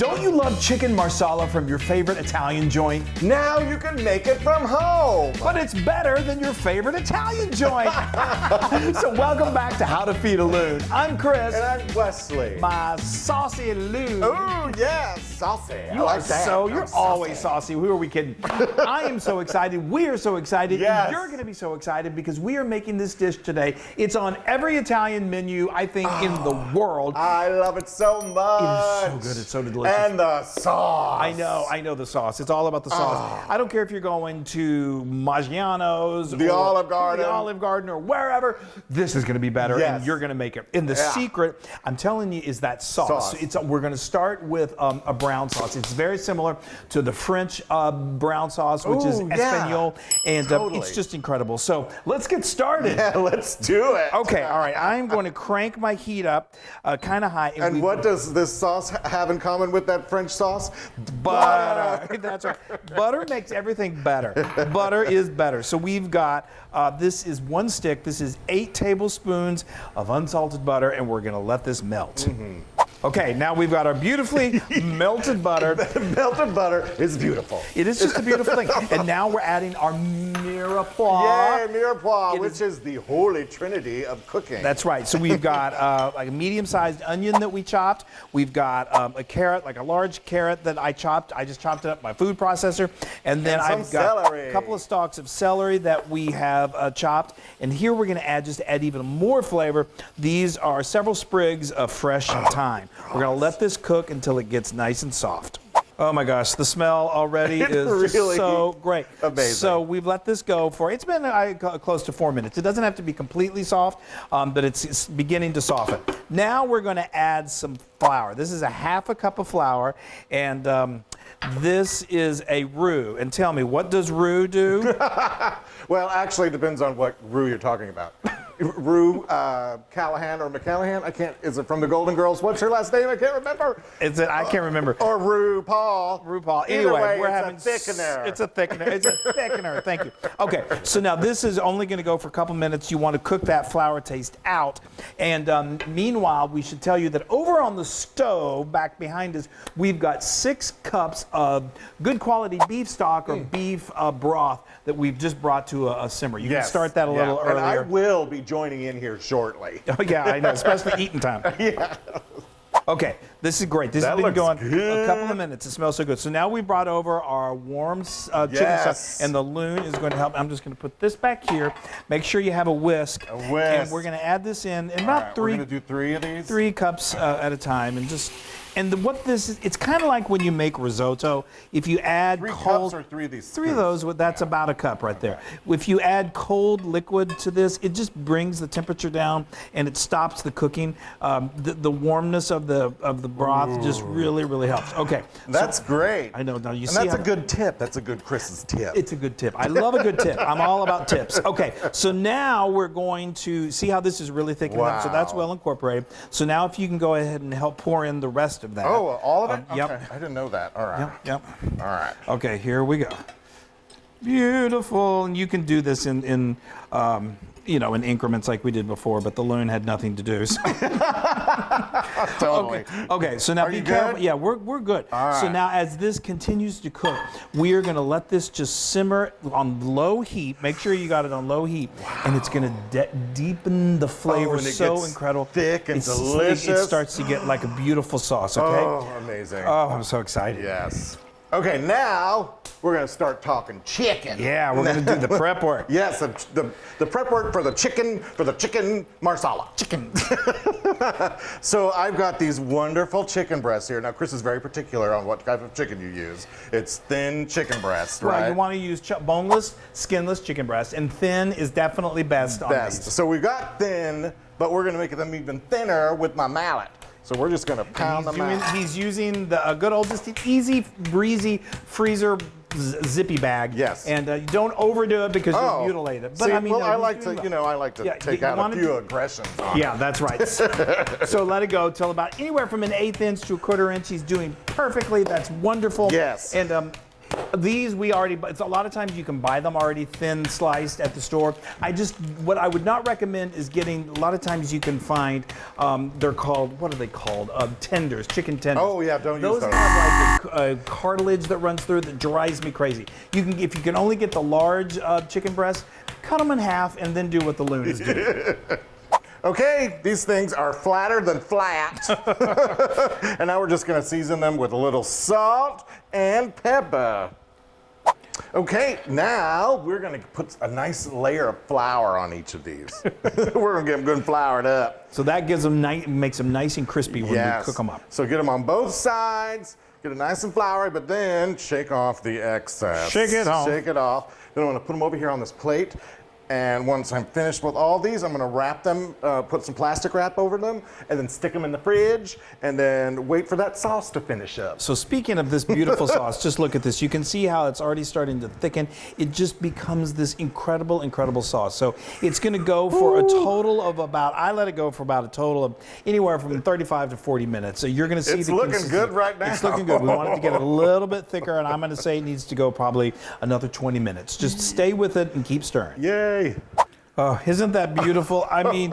Don't you love chicken marsala from your favorite Italian joint? Now you can make it from home. But it's better than your favorite Italian joint. So welcome back to How to Feed a Loon. I'm Chris. And I'm Wesley. My saucy Loon. Oh, yeah, saucy. You are so, you're always saucy. Who are we kidding? I am so excited. We are so excited. Yes. And you're going to be so excited because we are making this dish today. It's on every Italian menu, I think, in the world. I love it so much. It is so good. It's so delicious. And the sauce. I know the sauce. It's all about the sauce. I don't care if you're going to Maggiano's, the Olive Garden, or wherever. This is going to be better, and you're going to make it. And the secret, I'm telling you, is that sauce. We're going to start with a brown sauce. It's very similar to the French brown sauce, which is Espagnole, and it's just incredible. So let's get started. Yeah, let's do it. Okay, all right. I'm going to crank my heat up kind of high. And what does this sauce have in common with that French sauce? Butter. That's right. Butter makes everything better. Butter is better. So we've got, this is 1 stick. This is 8 tablespoons of unsalted butter, and we're going to let this melt. Okay, now we've got our beautifully melted butter. Melted butter is beautiful. It is just a beautiful thing. And now we're adding our mirepoix. Yeah, mirepoix, which is the holy trinity of cooking. That's right. So we've got like a medium-sized onion that we chopped. We've got a carrot, like a large carrot that I chopped. I just chopped it up in my food processor. And then I've got a couple of stalks of celery that we have chopped. And here we're going to add, just to add even more flavor, these are several sprigs of fresh thyme. We're going to let this cook until it gets nice and soft. Oh my gosh, the smell already is really so great. Amazing. So we've let this go for, it's been close to 4 minutes. It doesn't have to be completely soft, but it's beginning to soften. Now we're going to add some flour. This is a ½ a cup of flour, and this is a roux. And tell me, what does roux do? Well, actually, it depends on what roux you're talking about. Roux Callahan or McCallahan? I can't. Is it from the Golden Girls? What's her last name? I can't remember. I can't remember. Or Roux Paul. Roux Paul. Anyway, we're having a thickener. It's a thickener. It's a thickener. Thank you. Okay. So now this is only going to go for a couple minutes. You want to cook that flour taste out. And meanwhile, we should tell you that over on the stove back behind us, we've got 6 cups of good quality beef stock or beef broth that we've just brought to a simmer. You can start that a little earlier. And I will be joining in here shortly. Oh, yeah, I know, especially eating time. Yeah. Okay, this is great. This has been going a couple of minutes. It smells so good. So now we brought over our warm chicken sauce, and the Loon is going to help. I'm just going to put this back here. Make sure you have a whisk. A whisk. And we're going to add this in about 3. We're going to do 3 of these? 3 cups at a time, and just. And what this is, it's kind of like when you make risotto. If you add 3 cold, cups or 3 of these? 3 of those. That's about a cup right there. If you add cold liquid to this, it just brings the temperature down and it stops the cooking. The warmness of the broth just really helps. Okay, that's great. I know. Now you and see, that's a good tip. That's a good Chris's tip. It's a good tip. I love a good tip. I'm all about tips. Okay, so now we're going to see how this is really thickening up. So that's well incorporated. So now if you can go ahead and help pour in the rest of that. Oh, all of it? Yep. Okay. I didn't know that. All right. Yep. All right. Okay, here we go. Beautiful. And you can do this in increments like we did before, but the Loon had nothing to do. So. Totally. Okay, so now be careful. Good? Yeah, we're good. All right. So now as this continues to cook, we are going to let this just simmer on low heat. Make sure you got it on low heat. Wow. And it's going to deepen the flavor so incredible. Thick and delicious. It starts to get like a beautiful sauce, okay? Oh, amazing. Oh, I'm so excited. Yes. Okay, now we're going to start talking chicken. Yeah, we're going to do the prep work. Yes, the prep work for the chicken marsala. Chicken. So I've got these wonderful chicken breasts here. Now, Chris is very particular on what type of chicken you use. It's thin chicken breast, right? Well, you want to use boneless, skinless chicken breast, and thin is definitely best on these. So we've got thin, but we're going to make them even thinner with my mallet. So we're just going to pound them out. He's using the good old, just easy, breezy freezer zippy bag. Yes. And you don't overdo it because you'll mutilate it. But see, I mean, I like to take out a few aggressions on it. That's right. So let it go till about anywhere from an 1/8 inch to a 1/4 inch. He's doing perfectly. That's wonderful. Yes. And These we already, it's a lot of times you can buy them already thin sliced at the store. What I would not recommend is getting, a lot of times you can find, they're called, what are they called? Tenders, chicken tenders. Oh yeah, don't use those. those. Those have like a cartilage that runs through that drives me crazy. If you can only get the large chicken breasts, cut them in half and then do what the Loon is doing. Okay, these things are flatter than flat. And now we're just gonna season them with a little salt and pepper. Okay, now we're gonna put a nice layer of flour on each of these. We're gonna get them good and floured up. So that gives them makes them nice and crispy when we cook them up. So get them on both sides, get it nice and floury, but then shake off the excess. Shake it off. Shake it off. Then I'm gonna put them over here on this plate. And once I'm finished with all these, I'm gonna wrap them, put some plastic wrap over them, and then stick them in the fridge, and then wait for that sauce to finish up. So speaking of this beautiful sauce, just look at this. You can see how it's already starting to thicken. It just becomes this incredible, incredible sauce. So it's gonna go for a total of about, I let it go for about a total of anywhere from 35 to 40 minutes. So you're gonna see It's looking good right now. It's looking good. We want it to get a little bit thicker, and I'm gonna say it needs to go probably another 20 minutes. Just stay with it and keep stirring. Yay. Oh, isn't that beautiful? I mean,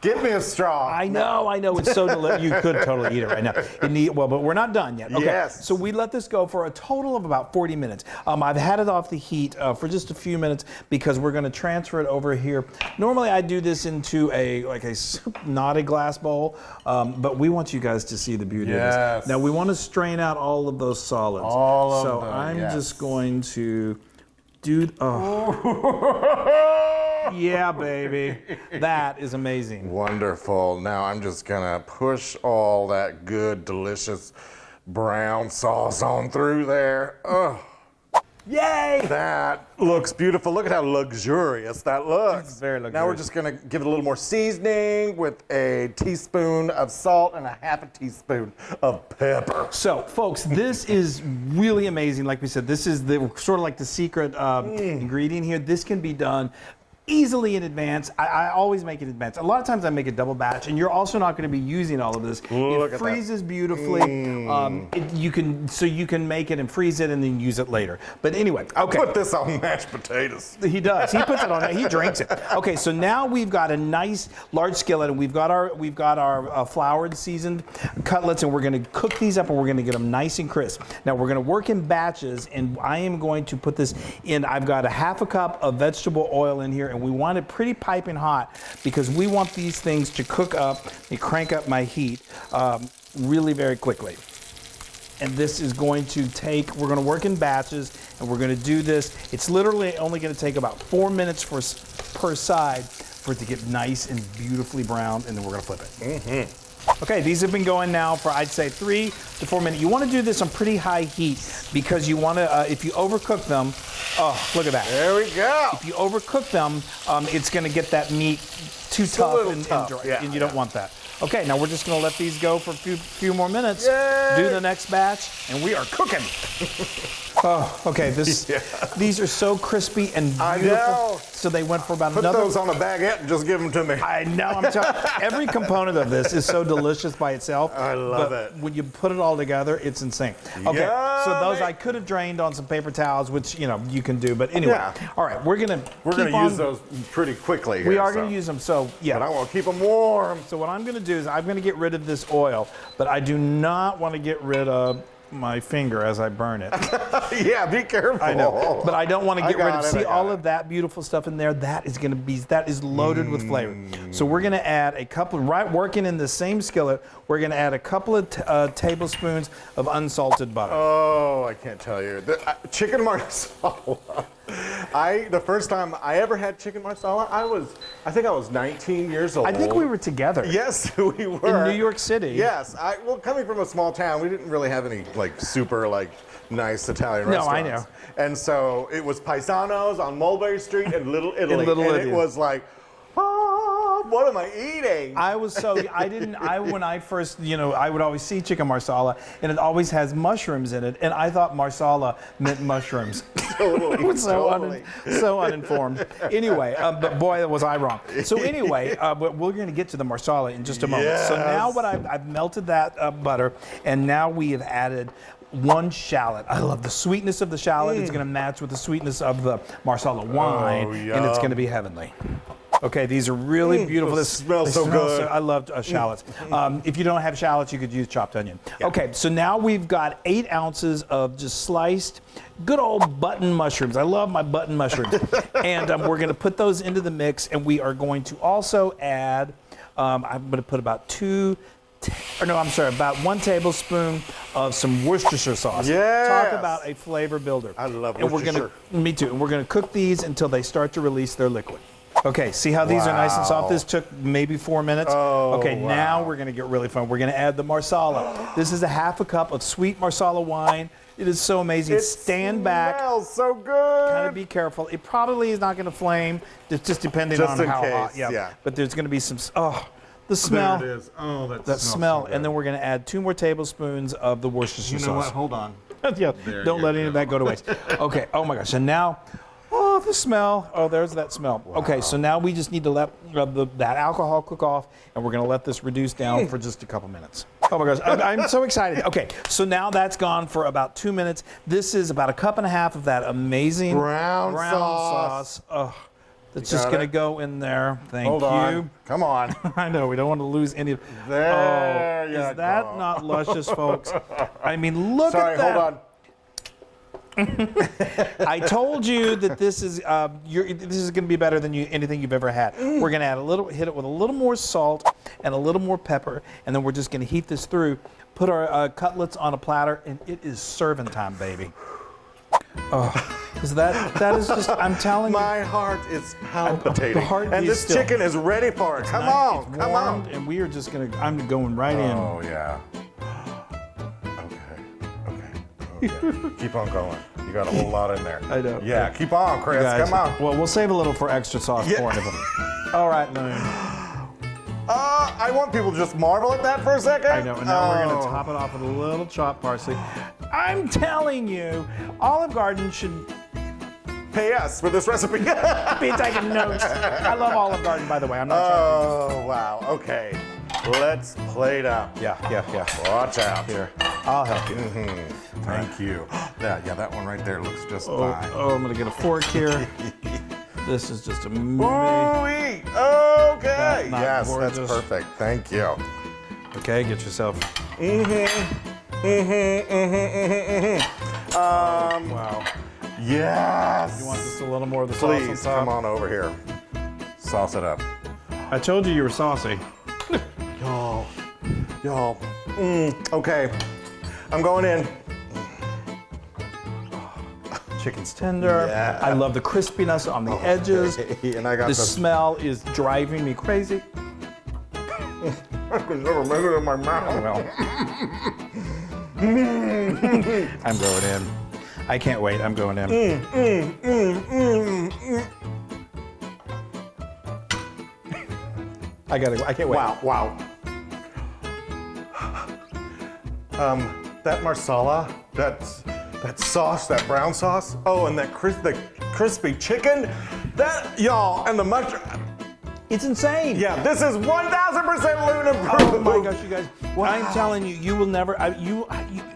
Give me a straw. I know. It's so delicious. You could totally eat it right now. But we're not done yet. Okay. Yes. So we let this go for a total of about 40 minutes. I've had it off the heat for just a few minutes because we're going to transfer it over here. Normally, I do this into not a glass bowl, but we want you guys to see the beauty of this. Now, we want to strain out all of those solids. So I'm just going to do. Yeah, baby. That is amazing. Wonderful. Now I'm just gonna push all that good, delicious brown sauce on through there. Oh, yay! that looks beautiful. Look at how luxurious that looks. It's very luxurious. Now we're just gonna give it a little more seasoning with a teaspoon of salt and a half a teaspoon of pepper. So, folks, this is really amazing. Like we said, this is sort of like the secret ingredient here. This can be done easily in advance. I always make it in advance. A lot of times I make a double batch, and you're also not going to be using all of this. It freezes beautifully. You can make it and freeze it and then use it later. But anyway, okay. I'll put this on mashed potatoes. He does. He puts it on it. He drinks it. Okay, so now we've got a nice large skillet, and we've got our floured, seasoned cutlets, and we're going to cook these up, and we're going to get them nice and crisp. Now we're going to work in batches, and I am going to put this in. I've got a half a cup of vegetable oil in here, and we want it pretty piping hot because we want these things to cook up and crank up my heat really very quickly. And this is going to we're going to work in batches, and we're going to do this. It's literally only going to take about 4 minutes per side for it to get nice and beautifully browned, and then we're going to flip it. Okay, these have been going now for, I'd say, 3 to 4 minutes. You want to do this on pretty high heat because you want to, if you overcook them, oh, look at that. There we go. If you overcook them, it's going to get that meat too tough and dry, and you don't want that. Okay, now we're just going to let these go for a few more minutes. Yay! Do the next batch, and we are cooking. Oh, okay. These are so crispy and beautiful. I know. So they went for about Put those on a baguette and just give them to me. I know. I'm telling you, every component of this is so delicious by itself. I love it. When you put it all together, it's insane. Okay, so those I could have drained on some paper towels, which you can do. But anyway, all right, we're gonna use those pretty quickly. We are gonna use them. So yeah, but I want to keep them warm. So what I'm gonna do is I'm gonna get rid of this oil, but I do not want to get rid of my finger as I burn it. Yeah, be careful. I know, but I don't want to get rid of. See all of that beautiful stuff in there. That is loaded with flavor. So we're going to add a couple. Working in the same skillet, we're going to add a couple of tablespoons of unsalted butter. Oh, I can't tell you. Chicken marsala. The first time I ever had chicken marsala, I think I was 19 years old. I think we were together. Yes, we were. In New York City. Yes. Coming from a small town, we didn't really have any super nice Italian restaurants. No, I know. And so it was Paisanos on Mulberry Street in Little Italy. Italy. It was like, what am I eating? When I first, I would always see chicken marsala, and it always has mushrooms in it, and I thought marsala meant mushrooms. Totally. So uninformed. Anyway, but boy, was I wrong. So anyway, but we're going to get to the marsala in just a moment. Yes. So now I've melted that butter, and now we have added 1 shallot. I love the sweetness of the shallot. It's going to match with the sweetness of the Marsala wine, and it's going to be heavenly. Okay, these are really beautiful. They smell so good. I love shallots. If you don't have shallots, you could use chopped onion. Yeah. Okay, so now we've got 8 ounces of just sliced, good old button mushrooms. I love my button mushrooms. And we're going to put those into the mix, and we are going to also add, I'm going to put about about 1 tablespoon of some Worcestershire sauce. Yes. Talk about a flavor builder. I love and Worcestershire. Me too. And we're going to cook these until they start to release their liquid. Okay, see how these are nice and soft? This took maybe 4 minutes. Now we're going to get really fun. We're going to add the Marsala. This is a 1/2 cup of sweet Marsala wine. It is so amazing. Stand back. It smells so good. Kind of be careful. It probably is not going to flame, just depending on how hot. Yeah. But there's going to be some, the smell. There it is. Oh, that smell. So and then we're going to add 2 more tablespoons of the Worcestershire sauce. You know what? Hold on. Yeah, don't let any of that go to waste. Okay, oh my gosh. And now, the smell. Oh, there's that smell. Wow. Okay, so now we just need to let that alcohol cook off, and we're going to let this reduce down for just a couple minutes. Oh my gosh, I'm so excited. Okay, so now that's gone for about 2 minutes. This is about 1.5 cups of that amazing brown sauce. Oh, that's just going to go in there. Thank you. Hold on. Come on. I know, we don't want to lose any of there. Is that not luscious, folks? I mean, look at that. Sorry, hold on. I told you that this is going to be better than anything you've ever had. We're going to add hit it with a little more salt and a little more pepper, and then we're just going to heat this through. Put our cutlets on a platter, and it is serving time, baby. Oh, is that is just? I'm telling you, my heart is palpitating, and this still. Chicken is ready for it. Come on, and we are just gonna. I'm going right in. Oh yeah. Okay. Keep on going. You got a whole lot in there. I know. Yeah, keep on, Chris. Guys, come on. Well, we'll save a little for extra sauce for it. All right, Loon. I want people to just marvel at that for a second. I know. And now we're going to top it off with a little chopped parsley. I'm telling you, Olive Garden should pay us for this recipe. be taking notes. I love Olive Garden, by the way. I'm not Oh, wow. Okay. Let's plate up. Yeah. Watch out. Here. I'll help you. Thank you. Yeah, that one right there looks just fine. Oh, I'm going to get a fork here. This is just amazing. Ooh-wee. Okay. Yes, gorgeous. that's perfect. Thank you. Okay, get yourself. Wow. Yes. You want just a little more of the sauce on Please, top? come on over here. Sauce it up. I told you were saucy. Y'all. Okay. I'm going in. Chicken's tender. Yeah. I love the crispiness on the edges. And I got the smell is driving me crazy. I can never make it in my mouth. Well, I'm going in. I can't wait. I'm going in. I can't wait. Wow. That Marsala, that sauce, that brown sauce. Oh, and that crispy chicken. That, y'all, and the mushroom. It's insane. Yeah, this is 1,000% Loon approved. Oh my gosh, you guys! Wow. I'm telling you, you will never.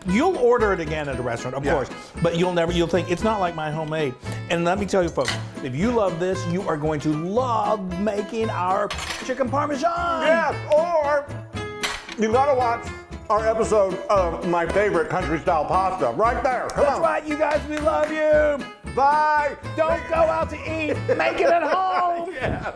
You'll order it again at a restaurant, of course, but you'll think it's not like my homemade. And let me tell you, folks, if you love this, you are going to love making our chicken Parmesan. Yeah, or you gotta watch our episode of my favorite country style pasta right there. Come That's on. right, you guys. We love you. Bye. Don't go out to eat. Make it at home. Yes.